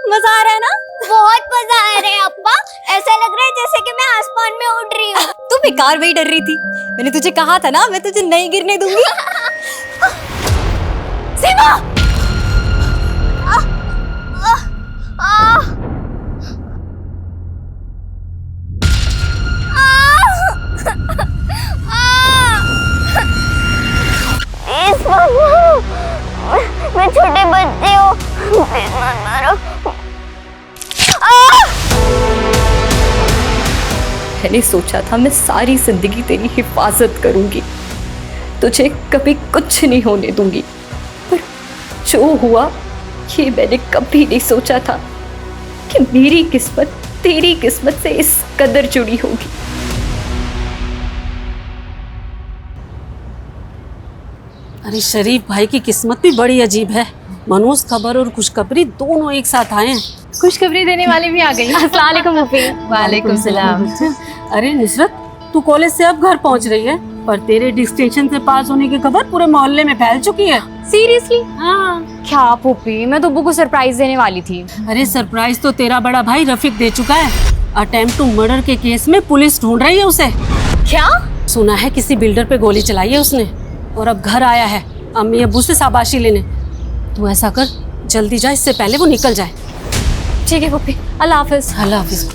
मजा आ रहा है ना? बहुत मजा आ रहा है अप्पा। ऐसा लग रहा है जैसे कि मैं आसमान में उड़ रही हूँ। तू बेकार वही डर रही थी। मैंने तुझे कहा था ना, मैं तुझे नहीं गिरने दूंगी। सीमा! मैं छोटे बच्चे हूँ, प्लीज मत मारो। मैंने सोचा था मैं सारी जिंदगी तेरी हिफाजत करूंगी, तुझे कभी कुछ नहीं होने दूंगी, पर जो हुआ ये मैंने कभी नहीं सोचा था कि मेरी किस्मत तेरी किस्मत से इस कदर जुड़ी होगी। अरे शरीफ भाई की किस्मत भी बड़ी अजीब है। मनोज खबर और खुशखबरी दोनों एक साथ आए हैं। खुशखबरी देने वाली भी आ गई। अस्सलाम वालेकुम मुफी। वालेकुम सलाम। अरे नुसरत, तू कॉलेज से अब घर पहुंच रही है, पर तेरे डिस्टिंक्शन से पास होने की खबर पूरे मोहल्ले में फैल चुकी है। सीरियसली? हाँ। क्या पुप्पी, मैं तो अब्बू को सरप्राइज देने वाली थी। अरे सरप्राइज तो तेरा बड़ा भाई रफीक दे चुका है। अटेम्प्ट टू मर्डर के केस में पुलिस ढूंढ रही है उसे। क्या? सुना है किसी बिल्डर पे गोली चलाई है उसने, और अब घर आया है अम्मी अब्बू से शाबाशी लेने। तू ऐसा कर, जल्दी जा, इससे पहले वो निकल जाए। ठीक है पुप्पी, अल्लाह हाफिज। अल्लाह हाफिज।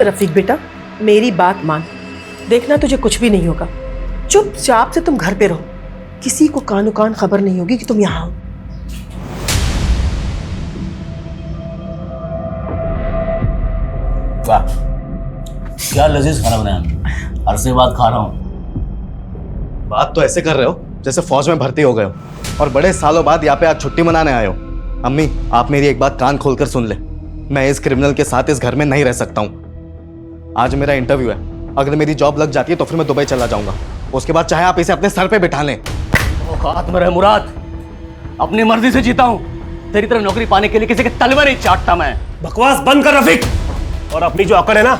रफीक बेटा, मेरी बात मान, देखना तुझे कुछ भी नहीं होगा। चुपचाप से तुम घर पे रहो, किसी को कानो कान खबर नहीं होगी कि तुम यहाँ हो। वाह, क्या लजीज खाना बनाया, अरसे बाद खा रहा हूँ। बात तो ऐसे कर रहे हो जैसे फौज में भर्ती हो गए हो और बड़े सालों बाद यहाँ पे आज छुट्टी मनाने आए हो। अम्मी, आप मेरी एक बात कान खोलकर सुन ले, मैं इस क्रिमिनल के साथ इस घर में नहीं रह सकता हूँ। आज मेरा इंटरव्यू है, अगर मेरी जॉब लग जाती है तो फिर मैं दुबई चला जाऊंगा। उसके बाद चाहे आप इसे अपने सर पे बिठा लें। औकात में रहे मुराद, अपनी मर्जी से जीता हूँ। तेरी तरह नौकरी पाने के लिए किसी के तलवा नहीं चाटता मैं। बकवास बंद कर रफीक, और अपनी जो अकड़ है ना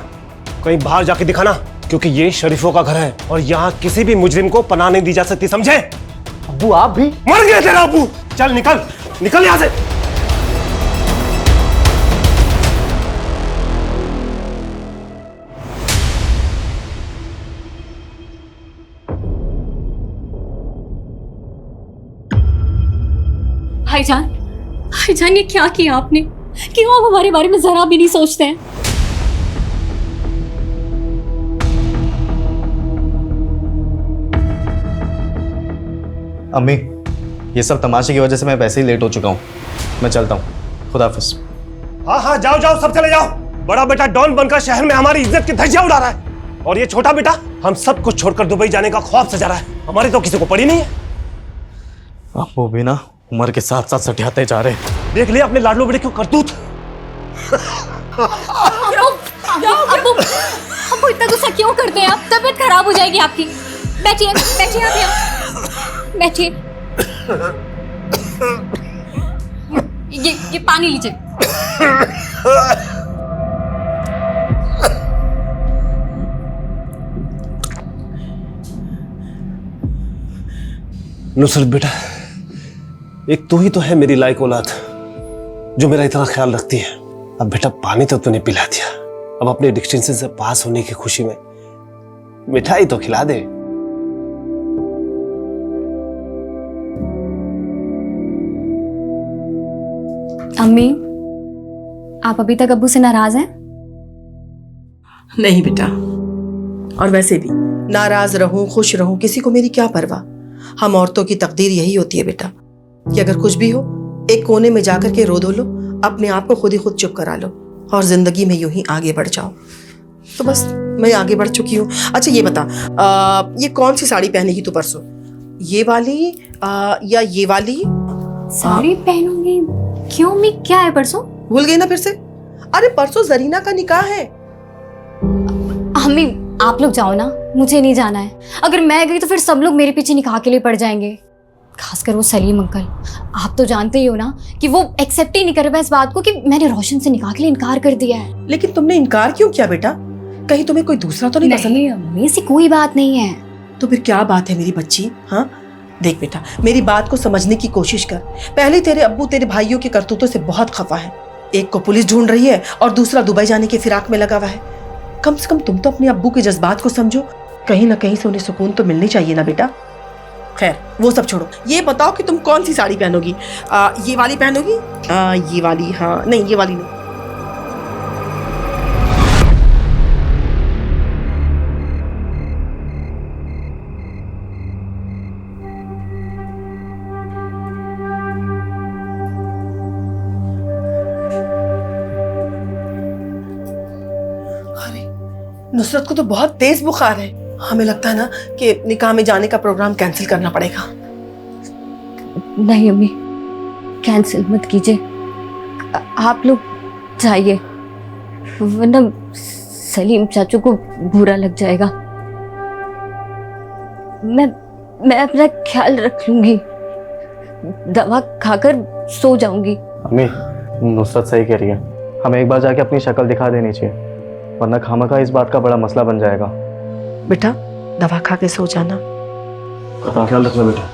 कहीं बाहर जाके दिखाना, क्योंकि ये शरीफों का घर है और यहाँ किसी भी मुजरिम को पनाह नहीं दी जा सकती, समझे? अब्बू आप भी? मर गया तेरा अब्बू। चल निकल, निकल यहाँ से। भाईजान, भाईजान ये क्या किया आपने? क्यों आप हमारे बारे में जरा भी नहीं सोचते हैं? अम्मी, ये सब तमाशे की वजह से मैं वैसे ही लेट हो चुका हूँ, मैं चलता हूँ। खुदा हाफिज। हाँ हाँ, जाओ जाओ, सब चले जाओ। बड़ा बेटा डॉन बनकर शहर में हमारी इज्जत की धज्जियां उड़ा रहा है, और ये छोटा बेटा हम सब कुछ छोड़कर दुबई जाने का ख्वाब सजा रहा है। हमारी तो किसी को पड़ी नहीं है। अब वो भी ना उम्र के साथ साथ सटियाते जा रहे हैं। देख लिया अपने लाडलो बेटे क्यों करतूत। आपको इतना गुस्सा क्यों करते हैं आप? तबीयत खराब हो जाएगी आपकी। बैठिए, बैठिए आप यहाँ, बैठिए। ये पानी लीजिए। नुसरत बेटा, एक तू ही तो है मेरी लायक औलाद जो मेरा इतना ख्याल रखती है। अब बेटा पानी तो तूने पिला दिया, अब अपने डिस्टिंक्शन से पास होने की खुशी में मिठाई तो खिला दे। अम्मी, आप अभी तक अब्बू से नाराज हैं? नहीं बेटा, और वैसे भी नाराज रहूं खुश रहूं किसी को मेरी क्या परवाह। हम औरतों की तकदीर यही होती है बेटा कि अगर कुछ भी हो एक कोने में जाकर के रो धो लो, अपने आप को खुद ही खुद चुप करा लो और जिंदगी में यूं ही आगे बढ़ जाओ। तो बस मैं आगे बढ़ चुकी हूँ। अच्छा ये बता, ये कौन सी साड़ी पहनेगी तू परसों? ये वाली या ये वाली? साड़ी पहनूंगी? क्यों अम्मी, क्या है परसों? भूल गई ना फिर से? अरे परसों जरीना का निकाह है। अम्मी आप लोग जाओ ना, मुझे नहीं जाना है। अगर मैं गई तो फिर सब लोग मेरे पीछे निकाह के लिए पड़ जाएंगे, खासकर वो सलीम अंकल। आप तो जानते ही हो ना कि वो एक्सेप्ट ही नहीं कर रहा इस बात को कि मैंने रोशन से निकाह के लिए इनकार कर दिया है। लेकिन तुमने इनकार क्यों किया बेटा? कहीं तुम्हें कोई दूसरा तो नहीं पसंद? नहीं अम्मी, ऐसी कोई बात नहीं है। तो फिर क्या बात है मेरी बच्ची? हाँ देख बेटा, मेरी बात को समझने की कोशिश कर। पहले तेरे अब्बू तेरे भाइयों के करतूतों से बहुत खफा है। एक को पुलिस ढूंढ रही है और दूसरा दुबई जाने के फिराक में लगा हुआ है। कम से कम तुम तो अपने अब्बू के जज्बात को समझो। कहीं ना कहीं से उन्हें सुकून तो मिलनी चाहिए ना बेटा। खैर वो सब छोड़ो, ये बताओ कि तुम कौन सी साड़ी पहनोगी? ये वाली पहनोगी? ये वाली? हाँ नहीं, ये वाली नहीं। नुसरत को तो बहुत तेज बुखार है। हमें लगता है ना कि निकाह में जाने का प्रोग्राम कैंसिल करना पड़ेगा। नहीं अम्मी, कैंसिल मत कीजिए, आप लोग जाइए, वरना सलीम चाचू को बुरा लग जाएगा। मैं अपना ख्याल रख लूंगी, दवा खाकर सो जाऊंगी। अम्मी नुसरत सही कह रही है, हमें एक बार जाके अपनी शक्ल दिखा देनी चाहिए, वरना खामखा इस बात का बड़ा मसला बन जाएगा। बेटा दवा खा के सो जाना। ख्याल रखना बेटा।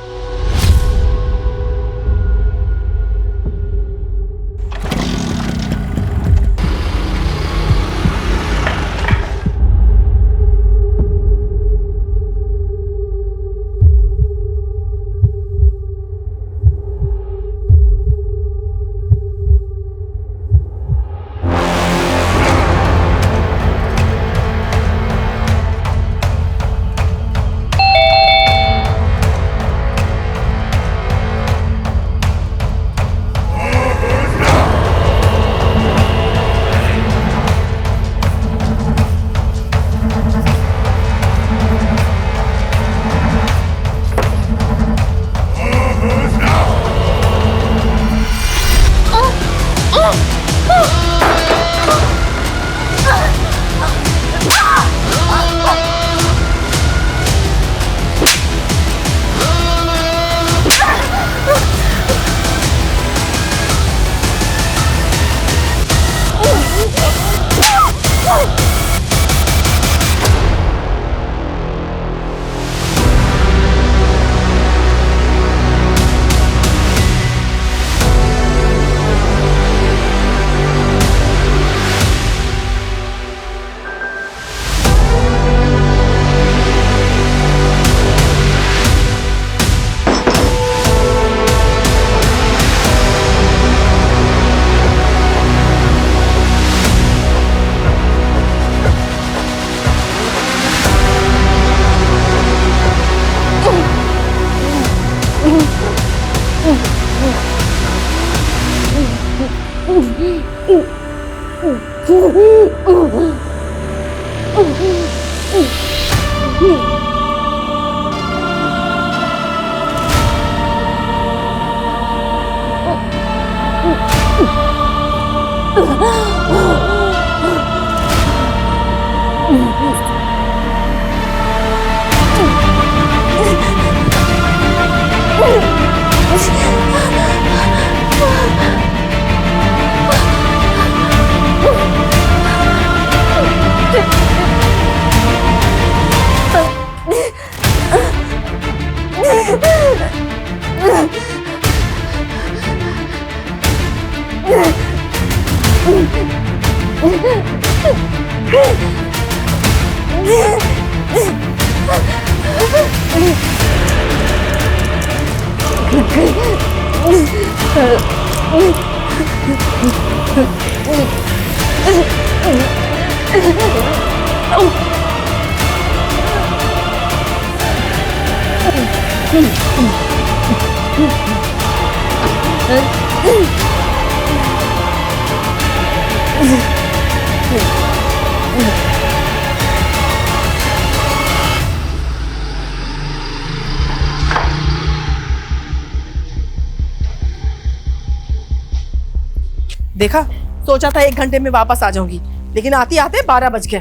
देखा, सोचा था 1 घंटे में वापस आ जाऊंगी, लेकिन आते आते 12 बज गए।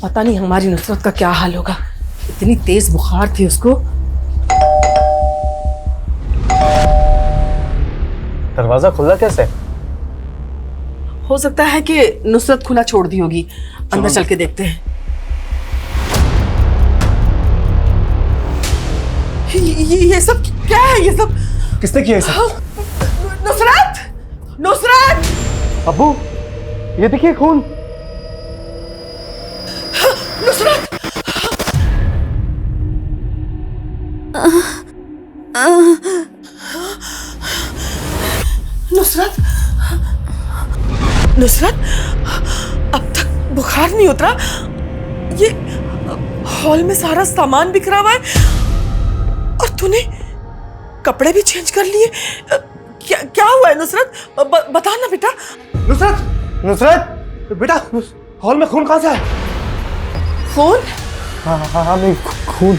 पता नहीं हमारी नुसरत का क्या हाल होगा, इतनी तेज बुखार थी उसको। दरवाजा खुला कैसे? हो सकता है कि नुसरत खुला छोड़ दी होगी, अंदर चल के देखते हैं। ये सब क्या है? ये सब किसने किया ये सब? नुसरत, नुसरत! अब्बू, ये देखिए खून। नुसरत! नुसरत, नुसरत, अब तक बुखार नहीं उतरा। ये हॉल में सारा सामान बिखरा हुआ है और तूने कपड़े भी चेंज कर लिए। क्या क्या हुआ है नुसरत? बता ना बेटा। नुसरत, नुसरत बेटा, हॉल में खून कहाँ से है? खून? हाँ हाँ हाँ, नहीं खून।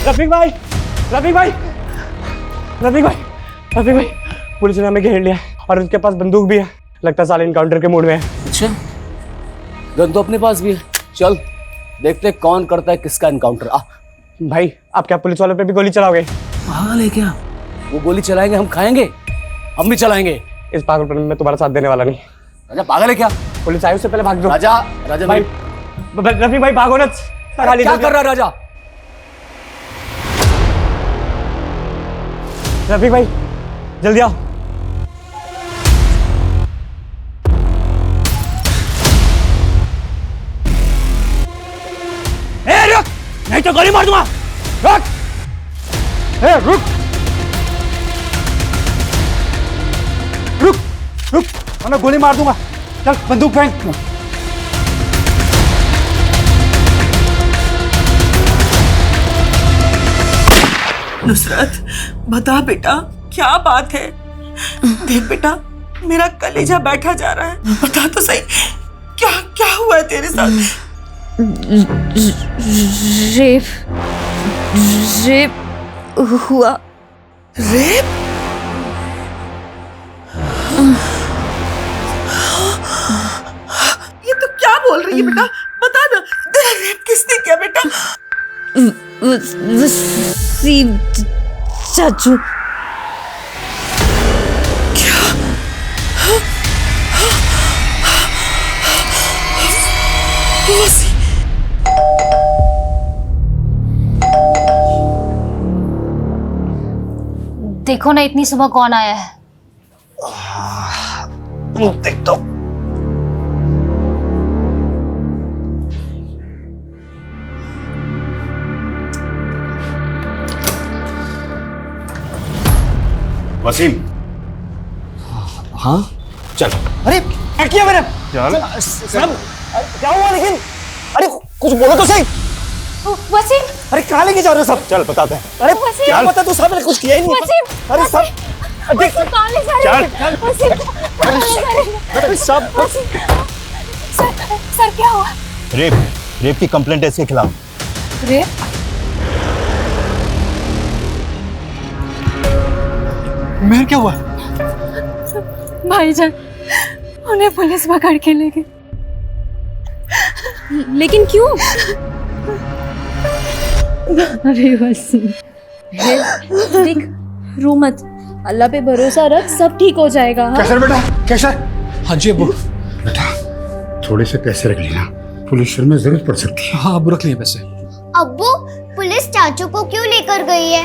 रफीक भाई, रफीक भाई, रफीक भाई, रफीक भाई, पुलिस ने हमें घेर लिया और उनके पास बंदूक भी है। लगता है साले इनकाउंटर के मूड में है। अच्छा, गन तो अपने पास भी है। चल देखते हैं कौन करता है किसका एनकाउंटर। आ भाई, आप क्या पुलिस वालों पे भी गोली चलाओगे? पागल है क्या? वो गोली चलाएंगे, हम खाएंगे, हम भी चलाएंगे। इस पागलपन में तुम्हारा साथ देने वाला नहीं। राजा पागल है क्या? पुलिस आई उससे पहले भाग जाओ। राजा, राजा भाई, रफीक भाई भागो ना। क्या कर रहा है राजा? रफीक भाई जल्दी आओ। ए रुक, नहीं तो गोली मार दूंगा। रुक, ए रुक, रुक, रुक, वरना गोली मार दूंगा। चल बंदूक फेंक। नुसरत, बता बेटा, क्या बात है? देख बेटा, मेरा कलेजा बैठा जा रहा है। बता तो सही, क्या क्या हुआ है तेरे साथ? रेप रेप हुआ। रेप? ये तो क्या बोल रही है बेटा? बता ना, तेरा रेप किसने किया बेटा? वसीम चाचू। देखो ना इतनी सुबह कौन आया है। देख दो। वसीम। हाँ चल। अरे क्या किया मैंने? चल। क्या हुआ लेकिन? अरे कुछ बोलो तो सही। वसीम, अरे कहाँ लेके जा रहे हो सब? चल बताते हैं। अरे वसीम, क्या पता, तू सबने कुछ किया ही नहीं। वसीम, अरे सब देख। कहाँ ले जा रहे हैं? वसीम, कहाँ ले जा रहे हैं? अरे सब वसीम, सर क्या हुआ? रेप की कंप्लेंट है इसके खिलाफ। रेप? मेहर क्या हुआ? भाईजान, उन्हें पुलिस पकड़ के ले गई। लेकिन क्यों? अरे वसीम, देख, रो मत, अल्लाह पे भरोसा रख, सब ठीक हो जाएगा। हाँ? कैसर बेटा, कैसर? हाँ जी अब्बू। बेटा थोड़े से पैसे रख लेना, पुलिस में जरूरत पड़ सकती है। हाँ अब्बू रख लिए पैसे। अब्बू, पुलिस चाचू को क्यों लेकर गई है?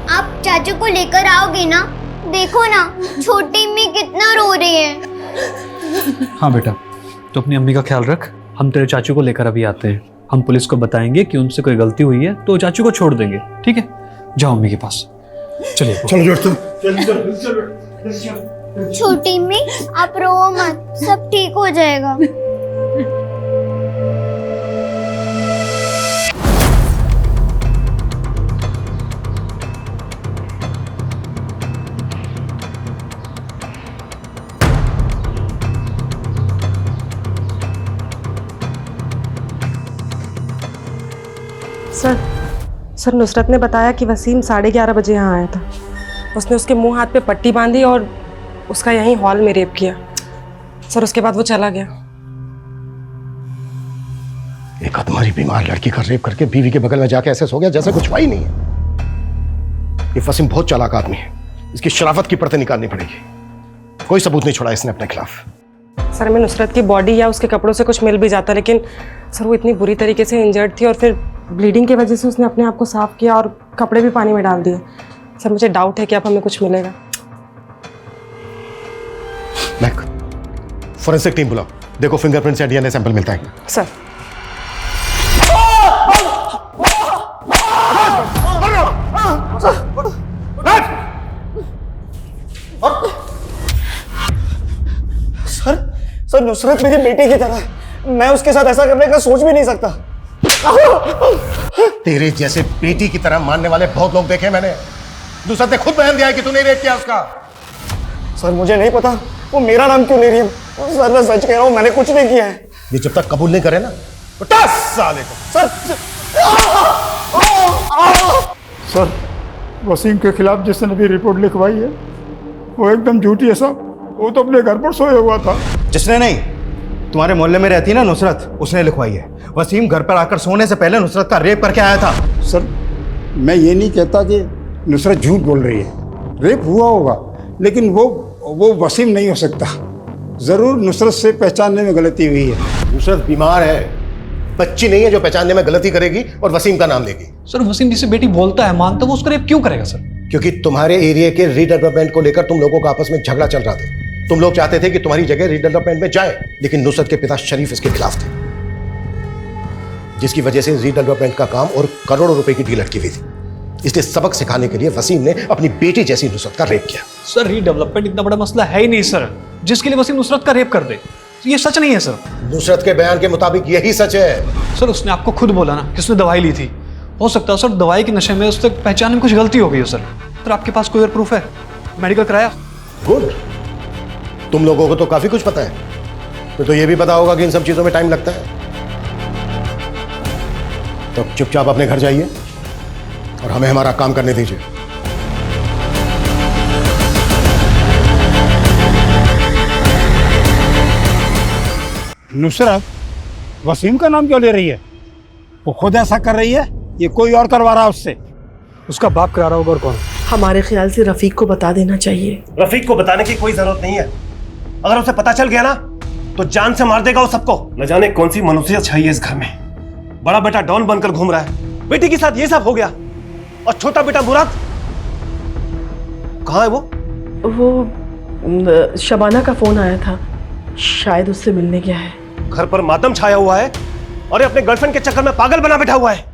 आप चाचू को लेकर आओगे ना? देखो ना, छोटी अम्मी कितना रो रही है। हाँ बेटा, तो अपनी अम्मी का ख्याल रख। हम तेरे चाचू को लेकर अभी आते हैं। हम पुलिस को बताएंगे कि उनसे कोई गलती हुई है तो चाचू को छोड़ देंगे, ठीक है? जाओ अम्मी के पास। चलिए चलो दोस्तों। छोटी अम्मी, आप रो मत, सब ठीक हो जाएगा। सर, नुसरत ने बताया कि वसीम 11:30 बजे यहाँ आया था। उसने उसके मुंह हाथ पे पट्टी बांधी और उसका यहीं हॉल में रेप किया। सर उसके बाद वो चला गया। एक अधमरी बीमार लड़की का रेप करके बीवी के बगल में जाके ऐसे सो गया जैसे कुछ हुआ ही नहीं है। ये वसीम बहुत चालाक आदमी है, इसकी शराफत की परतें निकालनी पड़ेगी। कोई सबूत नहीं छोड़ा इसने अपने खिलाफ। सर हमें नुसरत की बॉडी या उसके कपड़ों से कुछ मिल भी जाता, लेकिन सर वो इतनी बुरी तरीके से इंजर्ड थी और फिर ब्लीडिंग की वजह से उसने अपने आप को साफ किया और कपड़े भी पानी में डाल दिए। सर मुझे डाउट है कि अब हमें कुछ मिलेगा। महक, फोरेंसिक टीम बुलाओ, देखो फिंगरप्रिंट या डीएनए सैंपल मिलता है। सर सर नुसरत मेरी बेटी की तरह, मैं उसके साथ ऐसा करने का सोच भी नहीं सकता। तेरे जैसे बेटी की तरह मानने वाले बहुत लोग देखे मैंने। नुसरत ने खुद बयान दिया है कि तूने रेप किया उसका। सर मुझे नहीं पता वो मेरा नाम क्यों ले रही है। सर मैं सच कह रहा हूँ, मैंने कुछ नहीं किया है। ये जब तक कबूल नहीं करे ना तो 10 साल सर सर वसीम के खिलाफ जिसने भी रिपोर्ट लिखवाई है वो एकदम झूठी है साहब। वो तो अपने घर पर सोया हुआ था। जिसने नहीं, तुम्हारे मोहल्ले में रहती है ना नुसरत, उसने लिखवाई है। वसीम घर पर आकर सोने से पहले नुसरत का रेप करके आया था। सर मैं ये नहीं कहता कि नुसरत झूठ बोल रही है, रेप हुआ होगा, लेकिन वो वसीम नहीं हो सकता। ज़रूर नुसरत से पहचानने में गलती हुई है। नुसरत बीमार है, बच्ची नहीं है जो पहचानने में गलती करेगी और वसीम का नाम लेगी। सर वसीम जिसे बेटी बोलता है मानता है, वो उसका रेप क्यों करेगा सर? क्योंकि तुम्हारे एरिया के रीडेवलपमेंट को लेकर तुम लोगों का आपस में झगड़ा चल रहा था। तुम लोग चाहते थे कि तुम्हारी जगह रीडेवलपमेंट में जाए, लेकिन नुसरत के पिता शरीफ इसके खिलाफ थे, जिसकी वजह से रीडेवलपमेंट का काम और करोड़ों रुपए की डील अटकी हुई थी। इसलिए सबक सिखाने के लिए वसीम ने अपनी बेटी जैसी नुसरत का रेप किया। सर रीडेवलपमेंट इतना बड़ा मसला है ही नहीं सर, जिसके लिए वसीम नुसरत का रेप कर दे। ये सच नहीं है सर। नुसरत के बयान के मुताबिक यही सच है। सर उसने आपको खुद बोला ना कि उसने दवाई ली थी। हो सकता है सर दवाई के नशे में उससे पहचानने में कुछ गलती हो गई हो सर आपके पास कोई और प्रूफ है? मेडिकल कराया? गुड, तुम लोगों को तो काफी कुछ पता है। तो ये भी पता होगा कि इन सब चीजों में टाइम लगता है। तो चुपचाप अपने घर जाइए और हमें हमारा काम करने दीजिए। नुसरत वसीम का नाम क्यों ले रही है? वो खुद ऐसा कर रही है, ये कोई और करवा रहा है उससे? उसका बाप करा रहा होगा और कौन? हमारे ख्याल से रफीक को बता देना चाहिए। रफीक को बताने की कोई जरूरत नहीं है। अगर उसे पता चल गया ना तो जान से मार देगा वो सबको। न जाने कौन सी मनुष्यत चाहिए इस घर में। बड़ा बेटा डॉन बनकर घूम रहा है, बेटी के साथ ये सब हो गया, और छोटा बेटा मुराद कहाँ है? वो शबाना का फोन आया था, शायद उससे मिलने गया है। घर पर मातम छाया हुआ है और ये अपने गर्लफ्रेंड के चक्कर में पागल बना बैठा हुआ है।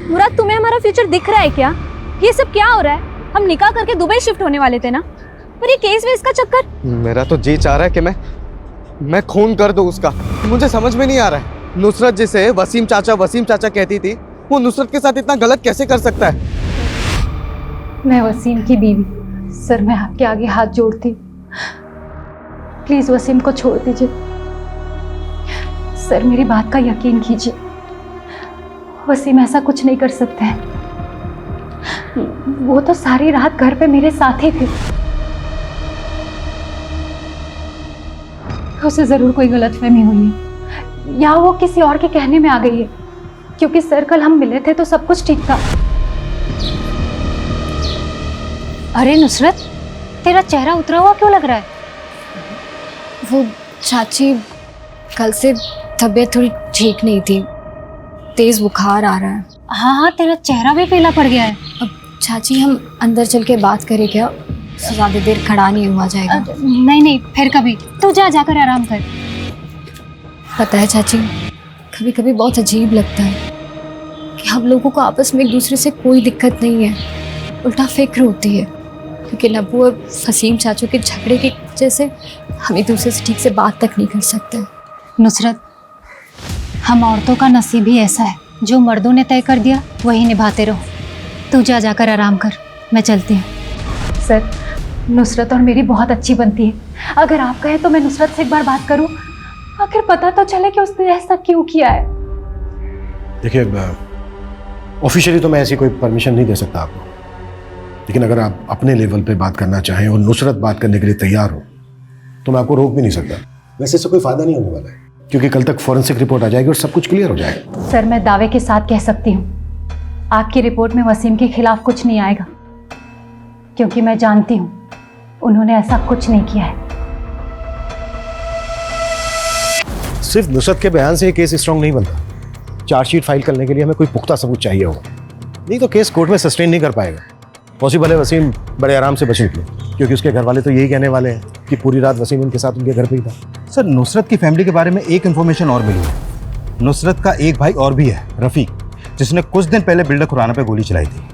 मुराद तुम्हें हमारा फ्यूचर दिख रहा है क्या? ये सब क्या हो रहा है? हम निकाह करके दुबई शिफ्ट होने वाले थे ना, पर ये केस वेस का चक्कर। मेरा तो जी चाह रहा है कि मैं खून कर दूं उसका। मुझे समझ में नहीं आ रहा है, नुसरत जिसे वसीम चाचा कहती थी, वो नुसरत के साथ इतना गलत कैसे कर सकता है? मैं वसीम की बीवी, सर मैं आपके आगे हाथ जोड़ती, प्लीज वसीम को छोड़ दीजिए। सर मेरी बात का यकीन कीजिए, वसीम ऐसा कुछ नहीं कर सकते हैं। वो तो सारी रात घर पे मेरे साथ ही थे। उसे जरूर कोई गलतफहमी हुई है, या वो किसी और के कहने में आ गई है, क्योंकि सर कल हम मिले थे तो सब कुछ ठीक था। अरे नुसरत, तेरा चेहरा उतरा हुआ क्यों लग रहा है? वो चाची, कल से तबीयत थोड़ी ठीक नहीं थी, तेज बुखार आ रहा है। हाँ, तेरा चेहरा भी पीला पड़ गया है। अब चाची हम अंदर चल के बात करें क्या? ज़्यादा देर खड़ा नहीं हुआ जाएगा। नहीं, फिर कभी। तू जाकर आराम कर। पता है चाची, कभी कभी बहुत अजीब लगता है कि हम लोगों को आपस में एक दूसरे से कोई दिक्कत नहीं है, उल्टा फिक्र होती है, क्योंकि नब्बू और वसीम चाचू के झगड़े की वजह से हम एक दूसरे से ठीक से बात तक नहीं कर सकते। नुसरत, हम औरतों का नसीब ही ऐसा है, जो मर्दों ने तय कर दिया वही निभाते रहो। तू जाकर आराम कर, मैं चलती हूँ। सर, नुसरत और मेरी बहुत अच्छी बनती है, अगर आप कहें तो मैं नुसरत से एक बार बात करूँ, आखिर पता तो चले कि उसने ऐसा क्यों किया है। देखिए, ऑफिशियली तो मैं ऐसी कोई परमिशन नहीं दे सकता आपको, लेकिन अगर आप अपने लेवल पे बात करना चाहें और नुसरत बात करने के लिए तैयार हो तो मैं आपको रोक भी नहीं सकता। वैसे इससे कोई फायदा नहीं होने वाला है, क्योंकि कल तक फॉरेंसिक रिपोर्ट आ जाएगी और सब कुछ क्लियर हो जाएगा। सर मैं दावे के साथ कह सकती हूँ आपकी रिपोर्ट में वसीम के खिलाफ कुछ नहीं आएगा, क्योंकि मैं जानती हूँ उन्होंने ऐसा कुछ नहीं किया है। सिर्फ नुसरत के बयान से ये केस स्ट्रांग नहीं बनता। चार्जशीट फाइल करने के लिए हमें कोई पुख्ता सबूत चाहिए होगा, नहीं तो केस कोर्ट में सस्टेन नहीं कर पाएगा। पॉसिबल है वसीम बड़े आराम से बच निकले, क्योंकि उसके घर वाले तो यही कहने वाले हैं कि पूरी रात वसीम उनके साथ उनके घर पे ही था। सर नुसरत की फैमिली के बारे में एक इन्फॉर्मेशन और मिली है। नुसरत का एक भाई और भी है, रफीक, जिसने कुछ दिन पहले बिल्डर खुराना पे गोली चलाई थी।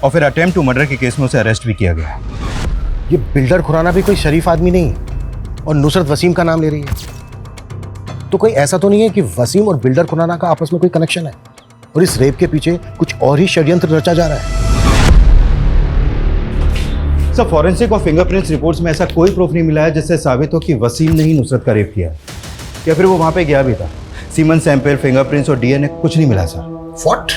और फिर अटेम्प्ट टू मर्डर के केस में उसे अरेस्ट भी किया गया। ये बिल्डर खुराना भी कोई शरीफ आदमी नहीं है, और नुसरत वसीम का नाम ले रही है। तो कोई ऐसा तो नहीं है कि वसीम और बिल्डर खुराना का आपस में कोई कनेक्शन है और इस रेप के पीछे कुछ और ही षड्यंत्र रचा जा रहा है? सर फॉरेंसिक और फिंगरप्रिंट्स रिपोर्ट्स में ऐसा कोई प्रूफ नहीं मिला है जिससे साबित हो कि वसीम ने ही नुसरत का रेप किया, या फिर वो वहां पे गया भी था। सीमन सैंपल, फिंगरप्रिंट्स और डीएनए कुछ नहीं मिला सर। व्हाट?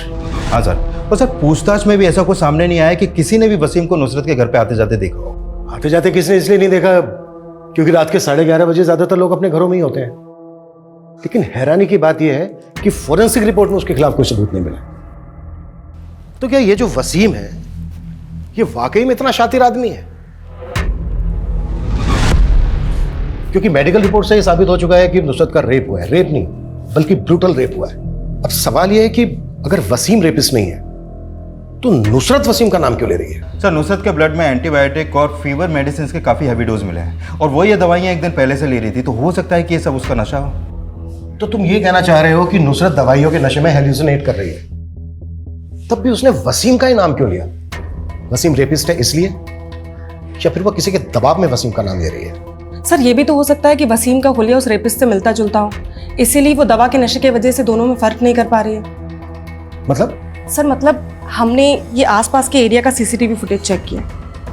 हाँ सर, और सर पूछताछ में भी ऐसा कुछ सामने नहीं आया कि किसी ने भी वसीम को नुसरत के घर पे आते जाते देखा हो। आते जाते किसने इसलिए नहीं देखा क्योंकि रात के 11:30 बजे ज्यादातर लोग अपने घरों में ही होते हैं। लेकिन हैरानी की बात यह है कि फॉरेंसिक रिपोर्ट में उसके खिलाफ कोई सबूत नहीं मिला। तो क्या ये जो वसीम है ये वाकई में इतना शातिर आदमी है? क्योंकि मेडिकल रिपोर्ट से यह साबित हो चुका है कि नुसरत का रेप हुआ है। रेप नहीं बल्कि ब्रूटल रेप हुआ है। अब सवाल यह है कि अगर वसीम रेपिस्ट नहीं है तो नुसरत वसीम का नाम क्यों ले रही है? सर नुसरत के ब्लड में एंटीबायोटिक और फीवर मेडिसिन के काफी हैवी डोज मिले हैं, और वो ये दवाइयां एक दिन पहले से ले रही थी, तो हो सकता है कि ये सब उसका नशा हो। तो तुम ये कहना चाह रहे हो कि नुसरत दवाइयों के नशे में हेल्यूसिनेट कर रही है? तब भी उसने वसीम का ही नाम क्यों लिया? वसीम रेपिस्ट है इसलिए, या फिर वो किसी के दबाव में वसीम का नाम ले रही है? सर ये भी तो हो सकता है कि वसीम का हुलिया उस रेपिस्ट से मिलता जुलता हो, इसीलिए वो दवा के नशे की वजह से दोनों में फर्क नहीं कर पा रही है। मतलब? सर मतलब हमने ये आसपास के एरिया का सीसीटीवी फुटेज चेक किया।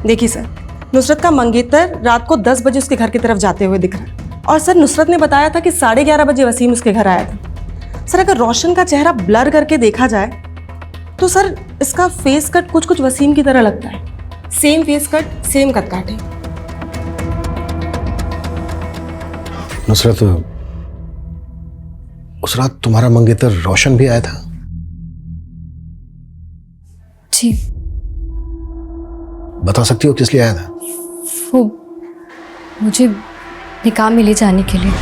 देखिए सर, नुसरत का मंगेतर रात को 10 बजे उसके घर की तरफ जाते हुए दिख रहा है, और सर नुसरत ने बताया था कि 11:30 बजे वसीम उसके घर आया था। सर अगर रोशन का चेहरा ब्लर करके देखा जाए तो सर इसका फेस कट कुछ कुछ वसीम की तरह लगता है। Same face cut, same cut काटे। नुसरत, उस रात तुम्हारा मंगेतर रोशन भी आया था? जी। बता सकती हो किस लिए आया था? वो मुझे निकाह में ले जाने के लिए।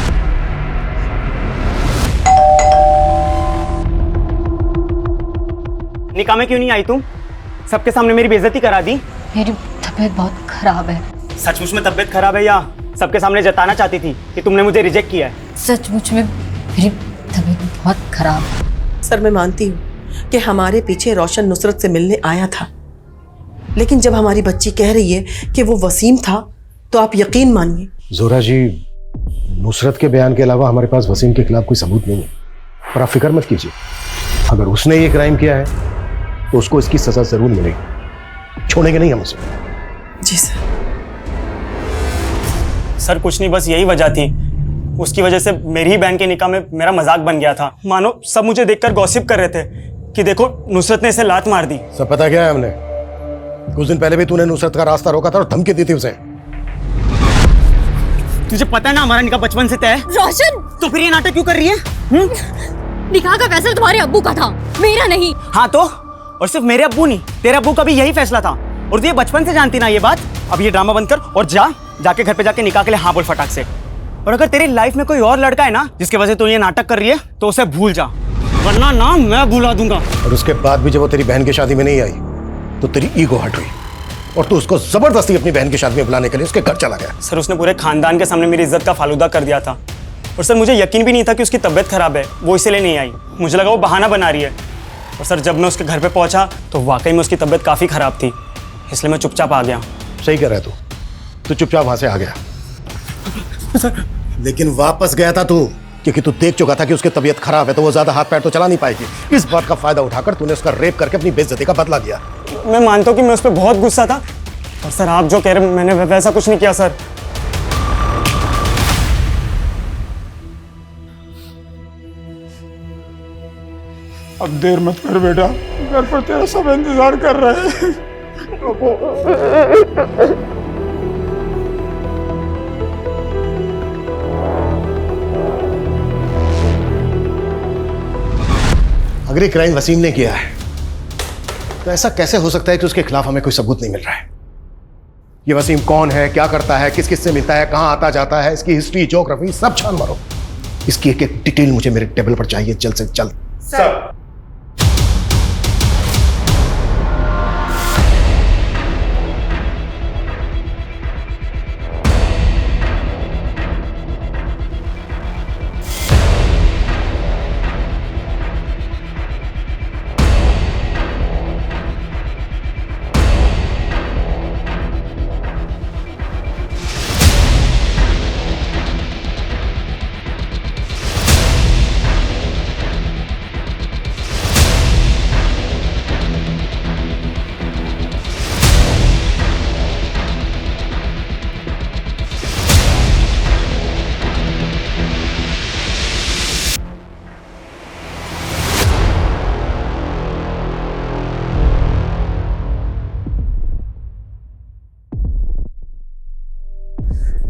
निकाह में क्यों नहीं आई तुम? सबके सामने मेरी बेइज्जती करा दी। मेरी तबीयत बहुत खराब है। सचमुच में तबीयत खराब है या सबके सामने जताना चाहती थी कि तुमने मुझे रिजेक्ट किया है? सचमुच में मेरी तबीयत बहुत खराब है। सर मैं मानती हूँ कि हमारे पीछे रोशन नुसरत से मिलने आया था, लेकिन जब हमारी बच्ची कह रही है कि वो वसीम था तो आप यकीन मानिए। जोरा जी, नुसरत के बयान के अलावा हमारे पास वसीम के खिलाफ कोई सबूत नहीं है, पर आप फिक्र मत कीजिए। अगर उसने ये क्राइम किया है तो उसको इसकी सजा जरूर मिलेगी, छोड़ेंगे नहीं हम उसे। जी सर। सर कुछ नहीं, बस यही वजह थी। उसकी वजह से मेरी ही बहन के निकाह में मेरा मजाक बन गया था। मानो सब मुझे देखकर गॉसिप कर रहे थे कि देखो नुसरत ने इसे लात मार दी। सब पता क्या है हमने? कुछ दिन पहले भी तूने नुसरत का रास्ता रोका था और धमकी दी थी उसे। तुझे पता है ना हमारा निकाह बचपन से तय है। रोशन, तो फिर ये नाटक क्यों कर रही है? निकाह का फैसला तुम्हारे अब्बू का था, मेरा नहीं। हाँ तो, और सिर्फ मेरे अब्बू नहीं, तेरे अब्बू का भी यही फैसला था, और तू ये बचपन से जानती ना ये बात। अब ये ड्रामा बंद कर और जाके घर पे जाके निकाह के लिए हाँ बोल फटाक से। और अगर तेरी लाइफ में कोई और लड़का है ना जिसके वजह से तू ये नाटक कर रही है तो उसे भूल जा, वरना ना मैं भुला दूंगा। और उसके बाद भी जब वो तेरी बहन की शादी में नहीं आई तो तेरी ईगो हट हुई और तू उसको जबरदस्ती अपनी बहन की शादी में बुलाने के लिए उसके घर चला गया। सर उसने पूरे खानदान के सामने मेरी इज्जत का फालूदा कर दिया था, और सर मुझे यकीन भी नहीं था कि उसकी तबीयत खराब है, वो इसलिए नहीं आई। मुझे लगा वो बहाना बना रही है। और सर जब मैं उसके घर पे पहुंचा तो वाकई में उसकी तबीयत काफ़ी ख़राब थी, इसलिए मैं चुपचाप आ गया। सही कह रहा है तू चुपचाप वहां से आ गया। लेकिन वापस गया था तू क्योंकि तू देख चुका था कि उसकी तबीयत खराब है, तो वो ज्यादा हाथ पैर तो चला नहीं पाएगी। इस बात का फायदा उठाकर तूने उसका रेप करके अपनी बेइज्जती का बदला लिया। मैं मानता हूँ कि मैं उस पर बहुत गुस्सा था, और सर आप जो कह रहे हैं मैंने वैसा कुछ नहीं किया सर। अब देर मत कर बेटा, घर पर तेरा सब इंतजार कर रहे हैं। अगर ये क्राइम वसीम ने किया है तो ऐसा कैसे हो सकता है कि उसके खिलाफ हमें कोई सबूत नहीं मिल रहा है? ये वसीम कौन है, क्या करता है, किस किस से मिलता है, कहां आता जाता है, इसकी हिस्ट्री, ज्योग्राफी सब छान मारो। इसकी एक एक डिटेल मुझे मेरे टेबल पर चाहिए, जल्द से जल्द। सर।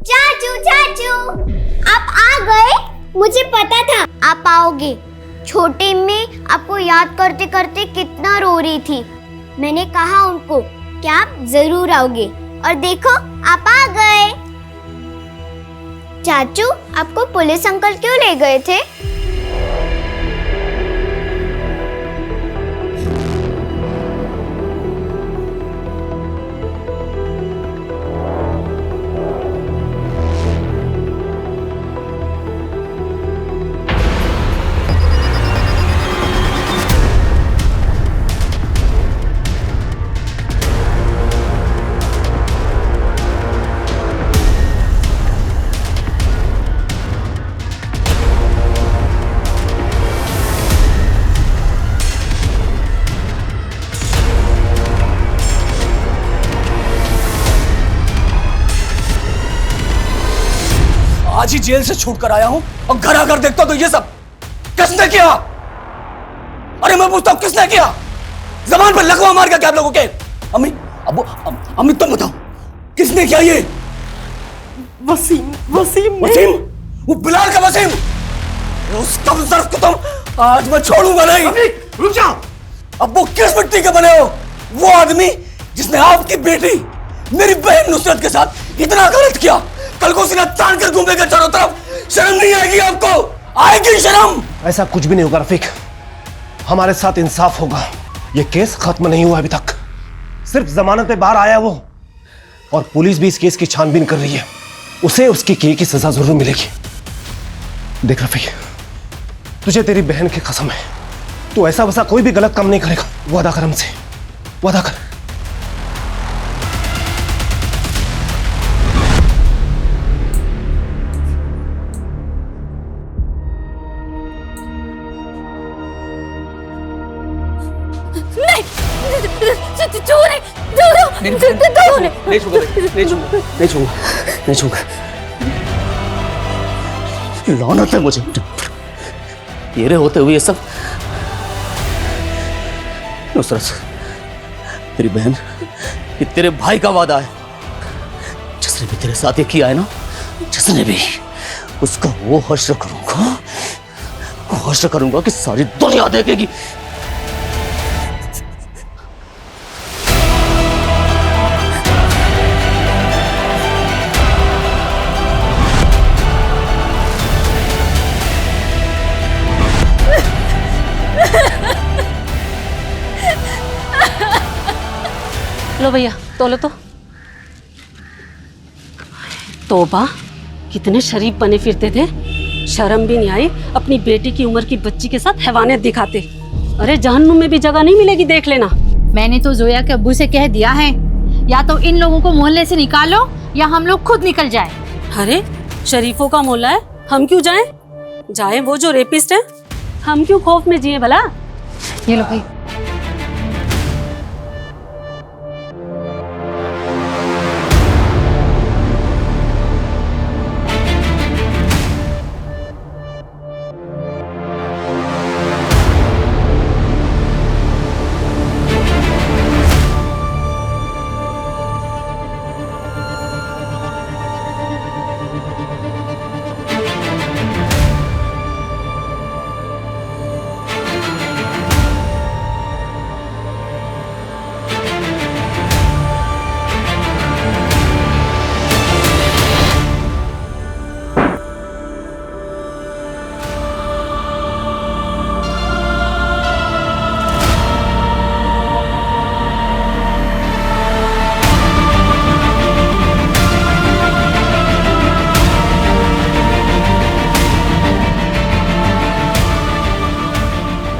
चाचू चाचू, आप आ गए? मुझे पता था आप आओगे। छोटे में आपको याद करते करते कितना रो रही थी। मैंने कहा उनको कि आप जरूर आओगे, और देखो आप आ गए। चाचू, आपको पुलिस अंकल क्यों ले गए थे? आज ही जेल से छूट कर आया हूं और घर आकर देखता तो ये सब किसने किया? अरे मैं पूछता हूं किसने किया? जबान पर लकवा मार गया क्या आप लोगों के? अम्मी, अब्बू, अम्मी तुम बताओ किसने किया ये? वसीम, वसीम वसीम? वो बिलाल का वसीम? उस कमजोर को तुम आज मैं छोड़ूंगा नहीं। अम्मी रुक जाओ। अब वो किस मिट्टी के बने हो? वो आदमी जिसने आपकी बेटी मेरी बहन नुसरत के साथ इतना गलत किया, कल को सीना तान कर घूमेगा चारों तरफ। शर्म नहीं आएगी आपको? आएगी शर्म? ऐसा कुछ भी नहीं होगा रफीक, हमारे साथ इंसाफ होगा। ये केस खत्म नहीं हुआ अभी तक, सिर्फ जमानत पे बाहर आया वो, और पुलिस भी इस केस की छानबीन कर रही है। उसे उसकी किए की सजा जरूर मिलेगी। देख रफीक, तुझे तेरी बहन की कसम है, तू ऐसा वैसा कोई भी गलत काम नहीं करेगा। वादा कर हमसे, वादा कर। नहीं छूंगा। लानत है मुझे तेरे होते हुए ये सब। नुसरत, तेरी बहन, ये तेरे भाई का वादा है। जिसने भी तेरे साथ ये किया है ना, जिसने भी, उसका वो हश्र करूंगा कि सारी दुनिया देखेगी। लो भैया तोलो तो। तौबा, कितने शरीफ बने फिरते थे, शर्म भी नहीं आई अपनी बेटी की उम्र की बच्ची के साथ हैवानियत दिखाते। अरे जहन्नुम में भी जगह नहीं मिलेगी, देख लेना। मैंने तो जोया के अब्बू से कह दिया है, या तो इन लोगों को मोहल्ले से निकालो या हम लोग खुद निकल जाए। अरे शरीफों का मोहल्ला है, हम क्यों जाएं? जाएं वो जो रेपिस्ट है, हम क्यों खौफ में जिए भला? ये लो भाई।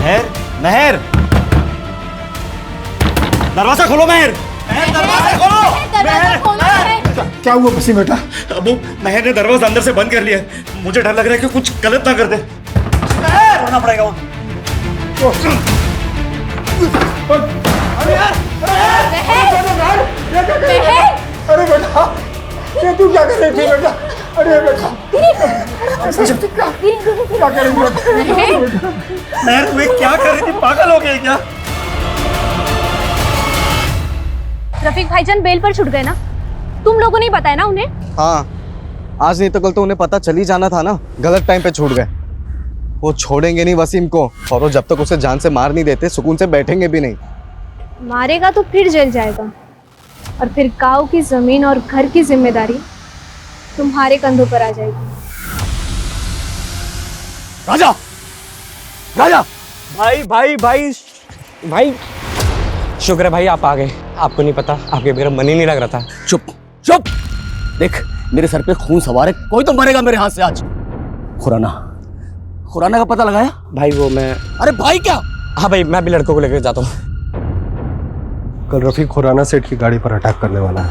महर, महर, दरवाजा खोलो महर, महर दरवाजा खोलो, महर, क्या हुआ वसीम बेटा? अबू महर ने दरवाजा अंदर से बंद कर लिया। मुझे डर लग रहा है कि कुछ गलत ना कर दे। महर होना पड़ेगा वहाँ। अरे बेटा, ये तू क्या कर रही थी बेटा? अरे बेटा, क्या कर रही थी? महर तू क्या कर रही थी? पागल हो गई क्या? रफीक भाईजान बेल पर छुट गए ना? तुम लोगों ने ही बताया ना उन्हें? हाँ, आज नहीं तो कल तो उन्हें पता चल ही जाना था ना। गलत टाइम पे छूट गए। वो छोड़ेंगे नहीं वसीम को, और वो जब तक उसे जान से मार नहीं देते सुकून से बैठेंगे भी नहीं। मारेगा तो फिर जेल जाएगा, और फिर गांव की जमीन और घर की जिम्मेदारी तुम्हारे कंधों पर आ जाएगी। राजा, राजा, भाई भाई भाई भाई, शुक्र है भाई आप आ गए। आपको नहीं पता, आपके मेरा मन ही नहीं लग रहा था। चुप चुप, देख मेरे सर पे खून सवार है, कोई तो मरेगा मेरे हाथ से आज। खुराना, खुराना का पता लगाया? भाई वो मैं, अरे भाई क्या? हाँ भाई मैं भी लड़कों को लेकर जाता हूँ। कल रफीक खुराना सेठ की गाड़ी पर अटैक करने वाला है।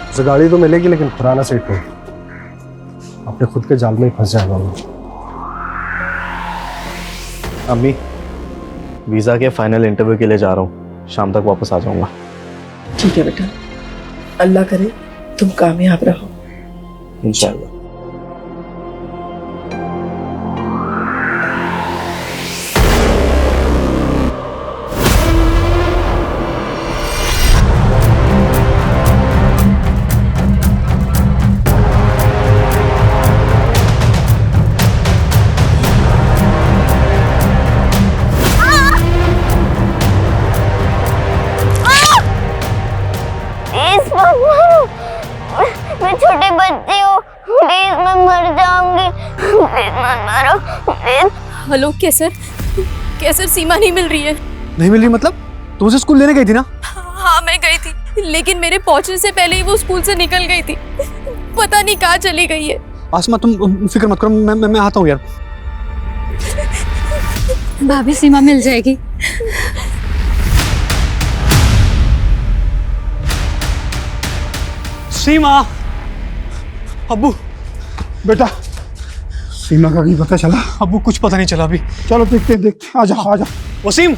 उसे गाड़ी तो मिलेगी लेकिन खुराना सेठ नहीं, अपने खुद के जाल में ही फंस जाएगा वो। अम्मी, वीजा के फाइनल इंटरव्यू के लिए जा रहा हूँ, शाम तक वापस आ जाऊंगा। ठीक है बेटा, अल्लाह करे तुम कामयाब रहो। इंशाल्लाह। मैं छोटी बच्ची हूँ, प्लीज मैं मर जाऊंगी, प्लीज मत मारो, प्लीज। हेलो कैसर, कैसर सीमा नहीं मिल रही है। नहीं मिल रही मतलब? तुम उसे स्कूल लेने गई थी ना? हाँ मैं गई थी, लेकिन मेरे पहुंचने से पहले ही वो स्कूल से निकल गई थी। पता नहीं कहाँ चली गई है। आसमा तुम फिक्र मत करो, मैं आता हूँ यार। भाभी सीमा मिल जाएगी। सीमा, अब्बू, बेटा सीमा का नहीं पता चला? अब्बू कुछ पता नहीं चला अभी। चलो देखते देखते, आजा आजा। वसीम,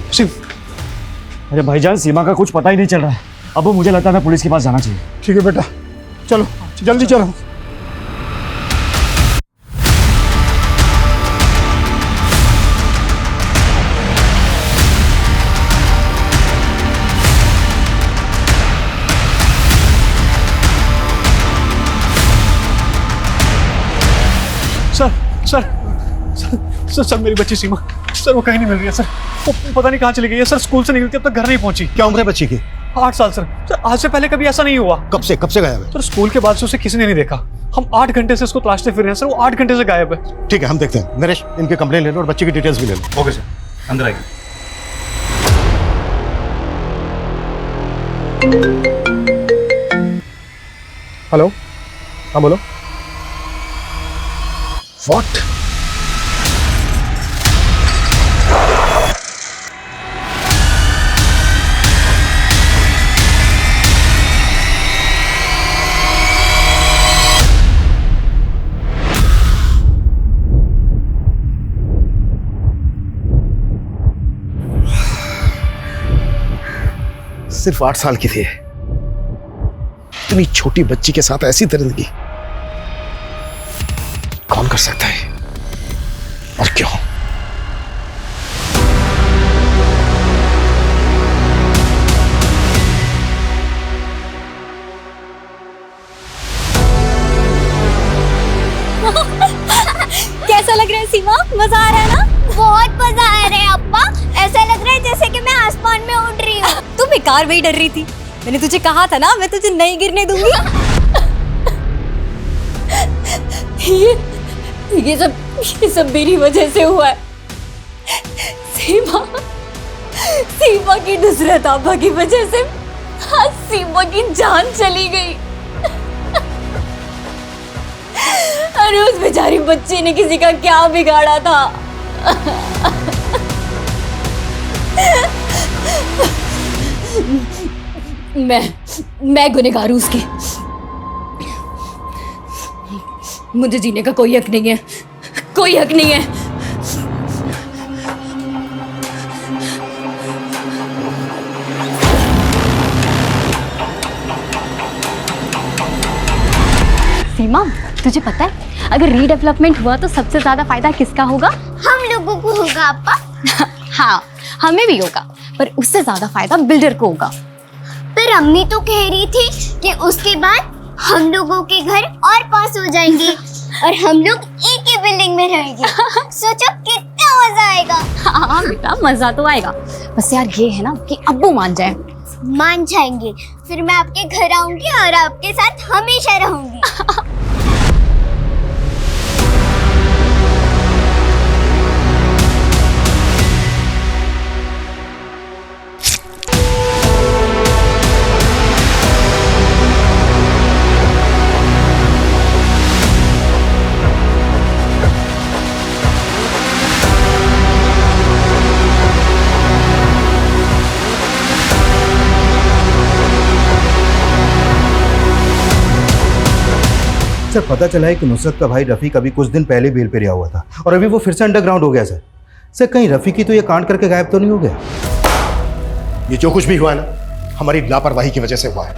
वसीम। अरे भाईजान सीमा का कुछ पता ही नहीं चल रहा है। अब मुझे लगता है पुलिस के पास जाना चाहिए। ठीक है बेटा, चलो जल्दी चलो। Sir sir sir sir sir मेरी बच्ची सीमा, सर वो कहीं नहीं मिल रही है सर। वो पता नहीं कहाँ चली गई है सर। स्कूल से निकलती अब तक घर नहीं पहुंची। क्या उम्र है बच्ची की? 8 साल सर। सर आज से पहले कभी ऐसा नहीं हुआ। कब से गायब है? सर स्कूल के बाद से उसे किसी ने नहीं देखा। हम 8 घंटे से उसको तलाशते फिर रहे हैं सर। वो 8 घंटे से गायब है। ठीक है हम देखते हैं। नरेश इनके कंप्लेन ले लो और बच्ची की डिटेल्स भी ले लो। ओके सर, अंदर आइए। हेलो, हाँ बोलो। व्हाट? सिर्फ 8 साल की थी, इतनी छोटी बच्ची के साथ ऐसी दरिंदगी कौन कर सकता है और क्यों? कैसा लग रहा है सीमा? मजा आ रहा है ना? बहुत मजा आ रहा है अप्पा। ऐसा लग रहा है जैसे कि मैं आसमान में उड़ रही हूँ। तू बेकार में ही डर रही थी। मैंने तुझे कहा था ना, मैं तुझे नहीं गिरने दूंगी। ये सब मेरी वजह से हुआ है। सीमा की नुसरत आबा की वजह से आज सीमा की जान चली गई। अरे उस बेचारी बच्ची ने किसी का क्या बिगाड़ा था। मैं गुनहगार हूं उसकी। मुझे जीने का कोई हक नहीं है, कोई हक नहीं है। सीमा, तुझे पता है अगर रीडेवलपमेंट हुआ तो सबसे ज्यादा फायदा किसका होगा? हम लोगों को होगा अप्पा। हाँ, हमें भी होगा, पर उससे ज्यादा फायदा बिल्डर को होगा। पर अम्मी तो कह रही थी कि उसके बाद हम लोगों के घर और पास हो जाएंगे और हम लोग एक ही बिल्डिंग में रहेंगे। सोचो कितना मजा आएगा। हाँ बेटा, मजा तो आएगा, बस यार ये है ना कि अब्बू मान जाए। मान जाएंगे, फिर मैं आपके घर आऊंगी और आपके साथ हमेशा रहूंगी। सर पता चला है कि नुसरत का भाई रफ़ीक अभी कुछ दिन पहले बेल पे रिहा हुआ था और अभी वो फिर से अंडरग्राउंड हो गया सर। सर कहीं रफ़ीक ही तो ये कांड करके गायब तो नहीं हो गया? ये जो कुछ भी हुआ है ना, हमारी लापरवाही की वजह से हुआ है।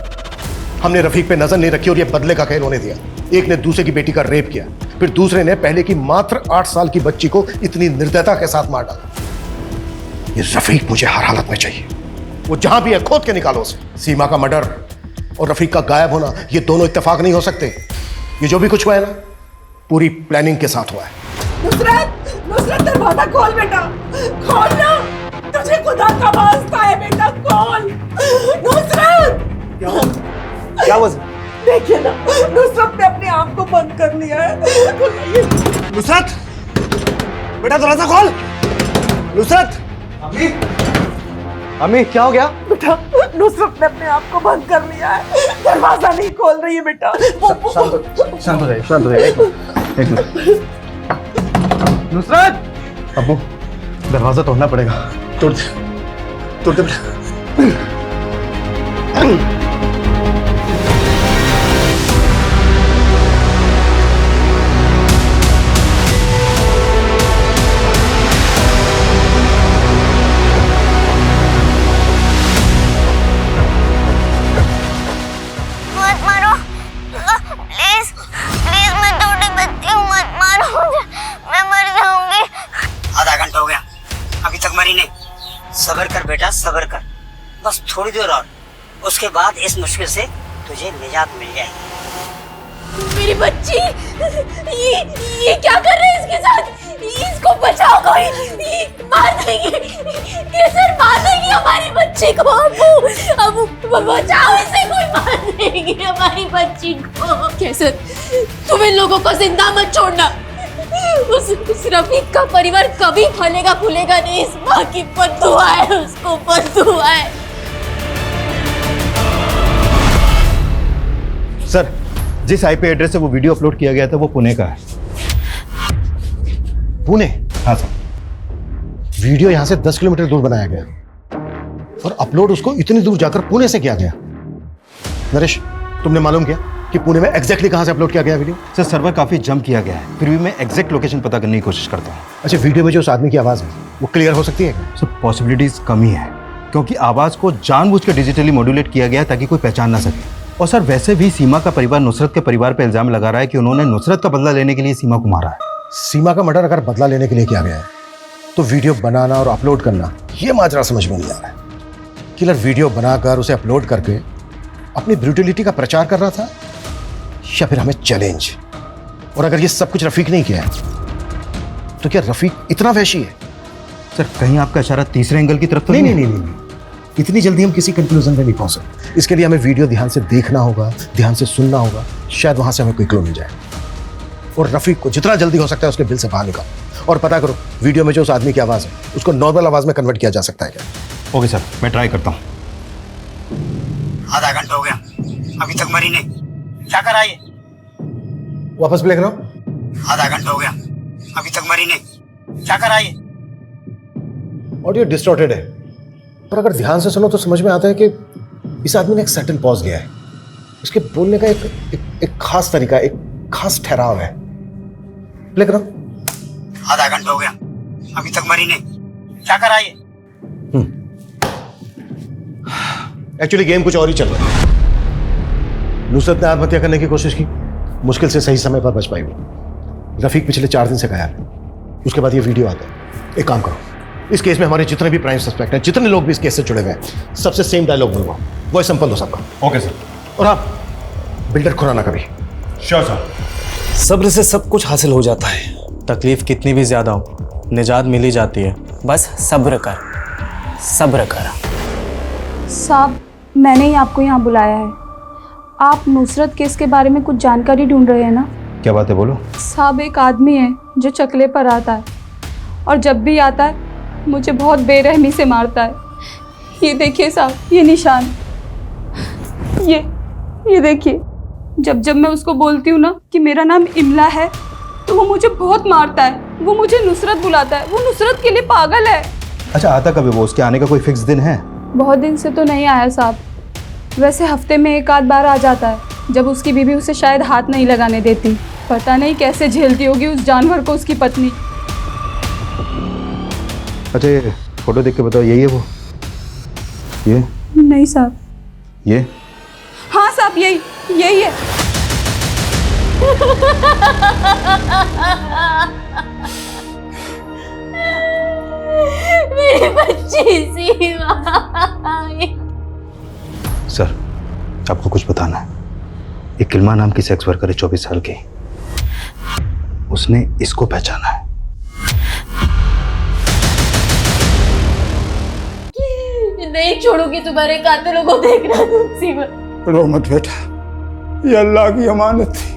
हमने रफ़ीक पे नजर नहीं रखी और ये बदले का खेल होने दिया। एक ने दूसरे की बेटी का रेप किया, फिर दूसरे ने पहले की मात्र 8 साल की बच्ची को इतनी निर्दयता के साथ मार डाला। ये रफ़ीक मुझे हर हालत में चाहिए। वो जहां भी है खोद के निकालो उसे। सीमा का मर्डर और रफ़ीक का गायब होना, ये दोनों इत्तेफाक नहीं हो सकते। ये जो भी कुछ हुआ है ना, पूरी प्लानिंग के साथ हुआ है। नुसरत, नुसरत दरवाजा खोल बेटा, खोल ना, तुझे खुदा का वास्ता है बेटा, खोल। नुसरत, क्या हुआ? देखिए ना, नुसरत ने अपने आप को बंद कर लिया है। नुसरत, बेटा दरवाजा खोल। नुसरत, अम्मी क्या हो गया? बेटा नुसरत ने अपने आप को बंद कर लिया है, दरवाजा नहीं खोल रही है बेटा। शांत हो जाइए, एक मिनट। नुसरत, अब्बू दरवाजा तोड़ना पड़ेगा। तोड़ दे बेटा। सब्र कर बेटा, सब्र कर, बस थोड़ी देर और, उसके बाद इस मुश्किल से तुझे निजात मिल जाएगी। मेरी बच्ची, ये क्या कर रहे हैं इसके साथ? इसको बचाओ कोई, ये मार देंगे, ये सर मार देंगे हमारी बच्ची को। अबू बचाओ इसे, कोई मार देंगे हमारी बच्ची को। कैसर, तुम इन लोगों को जिंदा मत छोड़ना। उस रफ़ीक का परिवार कभी फलेगा फूलेगा नहीं। इस माँ की बद्दुआ है, उसको बद्दुआ है। सर, जिस आईपी एड्रेस से वो वीडियो अपलोड किया गया था वो पुणे का है। पुणे? हाँ सर। वीडियो यहां से 10 किलोमीटर दूर बनाया गया और अपलोड उसको इतनी दूर जाकर पुणे से किया गया। नरेश, तुमने मालूम किया कि पुणे में एग्जैक्टली कहां से अपलोड किया गया वीडियो? सर सर्वर काफी जंप किया गया है, फिर भी मैं एग्जैक्ट लोकेशन पता करने की कोशिश करता हूँ। अच्छा, वीडियो में जो उस आदमी की आवाज है वो क्लियर हो सकती है? सर पॉसिबिलिटीज कम ही है, क्योंकि आवाज को जानबूझ के डिजिटली मॉड्यूलेट किया गया ताकि कोई पहचान ना सके। और सर वैसे भी सीमा का परिवार नुसरत के परिवार पर इल्जाम लगा रहा है कि उन्होंने नुसरत का बदला लेने के लिए सीमा को मारा है। सीमा का मर्डर अगर बदला लेने के लिए किया गया है तो वीडियो बनाना और अपलोड करना, ये माजरा समझ में नहीं आ रहा है। किलर वीडियो बनाकर उसे अपलोड करके अपनी ब्रूटलिटी का प्रचार कर रहा था या फिर हमें चैलेंज? और अगर ये सब कुछ रफ़ीक नहीं किया है तो क्या रफ़ीक इतना वहशी है? सर कहीं आपका इशारा तीसरे एंगल की तरफ तो नहीं। इतनी जल्दी हम किसी कंक्लूजन पे नहीं पहुंच सकते। इसके लिए हमें वीडियो ध्यान से देखना होगा, ध्यान से सुनना होगा, शायद वहां से हमें कोई क्लू मिल जाए। और रफ़ीक को जितना जल्दी हो सकता है उसके बिल से बाहर निकालो और पता करो वीडियो में जो उस आदमी की आवाज़ है उसको नॉर्मल आवाज़ में कन्वर्ट किया जा सकता है क्या? ओके सर, मैं ट्राई करता हूँ। आधा घंटा हो गया, अभी तक मरी नहीं, क्या करा ये? वापस प्ले करो। आधा घंटा हो गया, अभी तक मरी नहीं, क्या करा ये? ऑडियो डिस्टॉर्टेड है, पर अगर ध्यान से सुनो तो समझ में आता है कि इस आदमी ने एक सटन पॉज लिया है। उसके बोलने का एक खास तरीका, एक खास ठहराव है। प्ले करो। आधा घंटा हो गया, अभी तक मरी नहीं, क्या करा ये? एक्चुअली गेम कुछ और ही चल रहा है। नुसरत ने आत्महत्या करने की कोशिश की, मुश्किल से सही समय पर बच पाई वो। रफीक पिछले 4 दिन से गायब है। उसके बाद ये वीडियो आता है। एक काम करो, इस केस में हमारे जितने भी प्राइम सस्पेक्ट हैं, जितने लोग भी इस केस से जुड़े हुए हैं, सबसे सेम डायलॉग बोलवाओ। वो सिंपल हो सबका। Okay sir. और आप बिल्डर खुराना कभी। Sure sir. सब्र से सब कुछ हासिल हो जाता है। तकलीफ कितनी भी ज्यादा हो, निजात मिल ही जाती है। बस सब्र कर, सब्र कर। साहब, मैंने ही आपको यहाँ बुलाया है। आप नुसरत केस के बारे में कुछ जानकारी ढूंढ रहे हैं ना? क्या बात है, बोलो। साहब, एक आदमी है जो चकले पर आता है और जब भी आता है मुझे बहुत बेरहमी से मारता है। ये देखिए साहब, ये निशान, ये देखिए। जब मैं उसको बोलती हूँ ना कि मेरा नाम इमला है तो वो मुझे बहुत मारता है। वो मुझे नुसरत बुलाता है। वो नुसरत के लिए पागल है। अच्छा, आता कभी वो? उसके आने का कोई फिक्स दिन है? बहुत दिन से तो नहीं आया साहब, वैसे हफ्ते में 1 आध बार आ जाता है, जब उसकी बीवी उसे शायद हाथ नहीं लगाने देती। पता नहीं कैसे झेलती होगी उस जानवर को उसकी पत्नी। अच्छा, ये फोटो देख के बताओ, यही है वो? ये नहीं साहब। ये हाँ साहब, यही है। मेरी बच्ची सीमा। सर, आपको कुछ बताना है। एक किल्मा नाम की सेक्स वर्कर है, 24 साल की। उसने इसको पहचाना है। नहीं छोड़ूंगी तुम्हारे कातिलों को देखना सीमा। रो मत बेटा, ये अल्लाह की अमानत थी,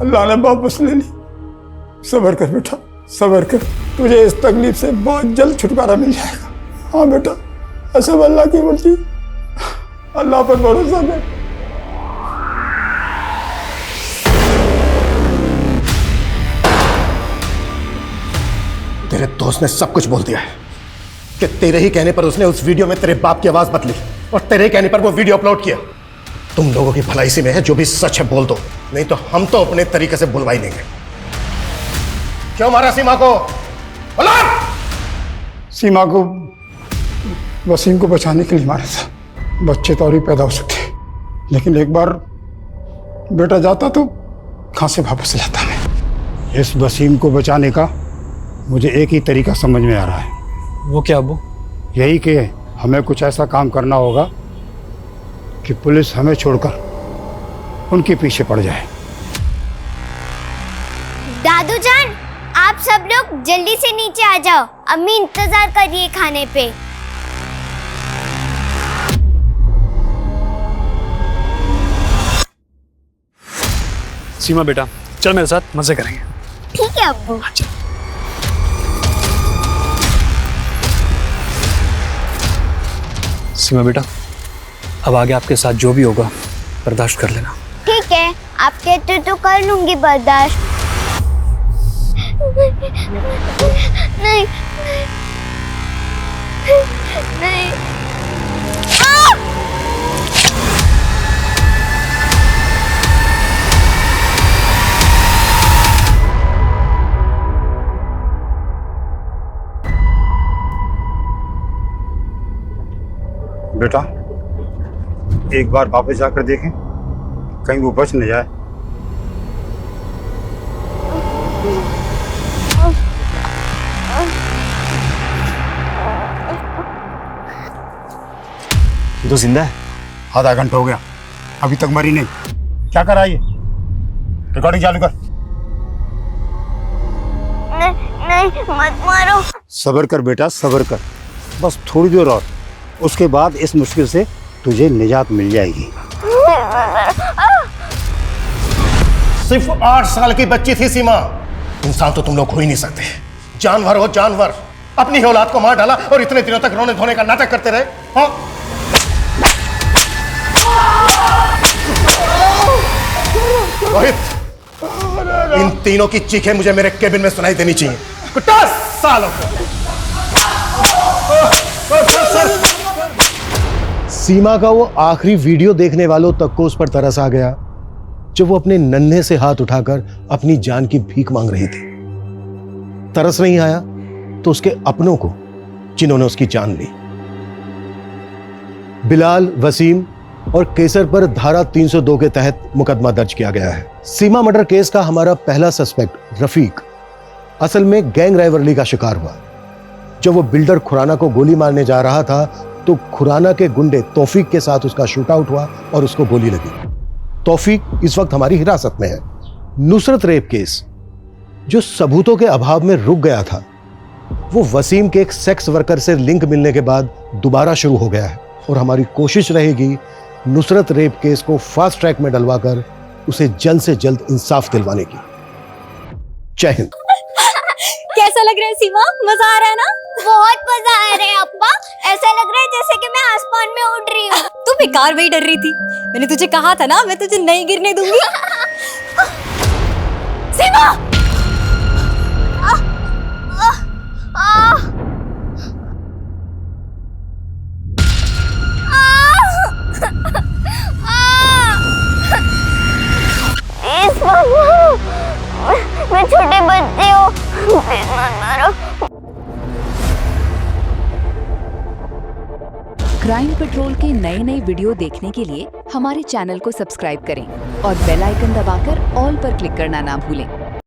अल्लाह ने वापस ले ली। सब्र कर बेटा, सब्र कर। तुझे इस तकलीफ से बहुत जल्द छुटकारा मिल जाएगा। हाँ बेटा, सब अल्लाह की मर्जी, अल्लाह पर भरोसा कर। तेरे दोस्त ने सब कुछ बोल दिया है कि तेरे ही कहने पर उसने उस वीडियो में तेरे बाप की आवाज बदली और तेरे ही कहने पर वो वीडियो अपलोड किया। तुम लोगों की भलाई इसी में है, जो भी सच है बोल दो, नहीं तो हम तो अपने तरीके से बुलवा ही लेंगे। क्यों मारा सीमा को? बोलो। सीमा को वसीम को बचाने के लिए मारा था। बच्चे तो और ही पैदा हो सकते, लेकिन एक बार बेटा जाता तो कहां से वापस लाता मैं। इस वसीम को बचाने का मुझे एक ही तरीका समझ में आ रहा है। वो क्या अब्बू? यही कि हमें कुछ ऐसा काम करना होगा कि पुलिस हमें छोड़कर उनके पीछे पड़ जाए। दादू जान, आप सब लोग जल्दी से नीचे आ जाओ, अम्मी इंतजार कर रही है खाने पे। सीमा बेटा, चल मेरे साथ, मजे करेंगे। ठीक है अब्बू। सीमा बेटा, अब आगे आपके साथ जो भी होगा बर्दाश्त कर लेना। ठीक है, आप कहते तो कर लूंगी बर्दाश्त। नहीं नहीं। बेटा, एक बार वापस जाकर देखें, कहीं वो बच न जाए। तो जिंदा है? आधा घंटा हो गया, अभी तक मरी नहीं। क्या करा ये? रिकॉर्डिंग चालू कर। नहीं, मत मारो। सब्र कर बेटा, सब्र कर। बस थोड़ी देर और, उसके बाद इस मुश्किल से तुझे निजात मिल जाएगी। सिर्फ 8 साल की बच्ची थी सीमा। इंसान तो तुम लोग हो ही नहीं सकते। जानवर हो जानवर। अपनी ही औलाद को मार डाला और इतने दिनों तक रोने धोने का नाटक करते रहे। हाँ? रोहित, इन तीनों की चीखें मुझे मेरे केबिन में सुनाई देनी चाहिए। 50 सालों को सीमा का वो आखिरी वीडियो देखने वालों तक को उस पर तरस आ गया जब वो अपने नन्हे से हाथ उठाकर अपनी जान की भीख मांग रही थी। तरस नहीं आया तो उसके अपनों को, जिन्होंने उसकी जान ली। बिलाल, वसीम और केसर पर धारा 302 के तहत मुकदमा दर्ज किया गया है। सीमा मर्डर केस का हमारा पहला सस्पेक्ट रफीक असल में गैंग राइवलरी का शिकार हुआ। जब वो बिल्डर खुराना को गोली मारने जा रहा था तो खुराना के गुंडे तौफीक के साथ उसका शूट आउट हुआ और उसको गोली लगी। तौफीक इस वक्त हमारी हिरासत में है। नुसरत रेप केस जो सबूतों के अभाव में रुक गया था, वो वसीम के एक सेक्स वर्कर से लिंक मिलने के बाद दोबारा शुरू हो गया है और हमारी कोशिश रहेगी नुसरत रेप केस को फास्ट ट्रैक में डलवाकर उसे जल्द से जल्द इंसाफ दिलवाने की। जय हिंद। कैसा लग रहा है सीमा? मजा आ रहा है ना? बहुत मजा आ रहा है अप्पा। ऐसा लग रहा है जैसे कि मैं आसमान में उड़ रही हूँ। तू बेकार वही डर रही थी। मैंने तुझे कहा था ना, मैं तुझे नहीं गिरने दूंगी। सीमा! मैं छोटे बच्चे हूँ, मारो। क्राइम पेट्रोल के नए वीडियो देखने के लिए हमारे चैनल को सब्सक्राइब करें और बेल आइकन दबाकर ऑल पर क्लिक करना ना भूलें।